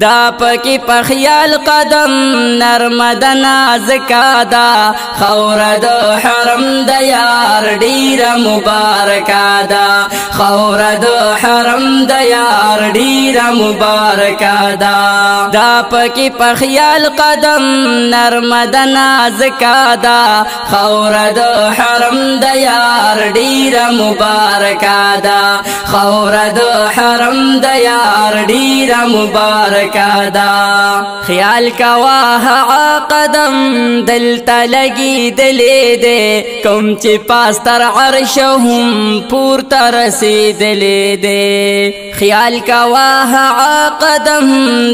دا پکی پخیال قدم نرمد نازکا دا خورد حرم دا یار ډیر مبارکا دا خورد حرم دا یار ډیر مبارکا دا دا پکی پخیال قدم نرمد نازکا دا خورد حرم دا یار ډیر مبارکا دا خورد حرم دا یار ډیر مبارکا دا خیال کوا قدم دلتا لگی دلی دے کم چی پاستر عرش هم پورتا رسیدلی دے خیال کوا قدم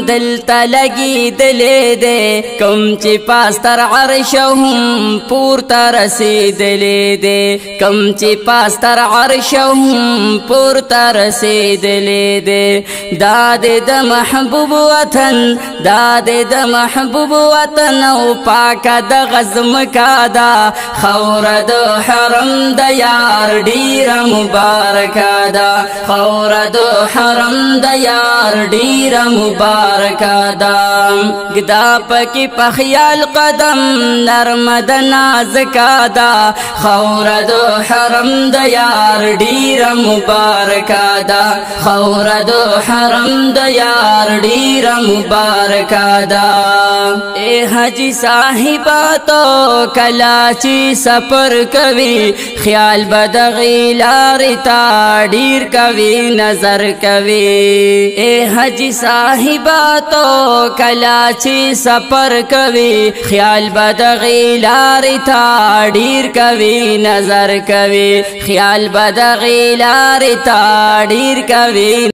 دلتا لگی دلی دے کم چی پاستر عرش هم پورتا رسیدلی دے کم چی پاستر عرش هم پورتا رسیدلی دے داد د محبوب وطن داد د محبوب وطن او پاک د غزم کا دا خورد حرم د یار ډیر مبارک دا خورد حرم د یار ډیر مبارک دا گدا پکی پخیال قدم نرمد نازک دا خورد حرم د یار ډیر مبارک دا خورد حرم د یار ډیر مبارک دا اے حجی صاحبہ تو کلاچی سفر کوي خیال بدغی لاری تا ډیر کوي نظر کوي اے حجی صاحبہ تو کلاچی سفر کوي خیال بدغی لاری تا ډیر کوي نظر کوي خیال بدغی لاری تا ډیر کوي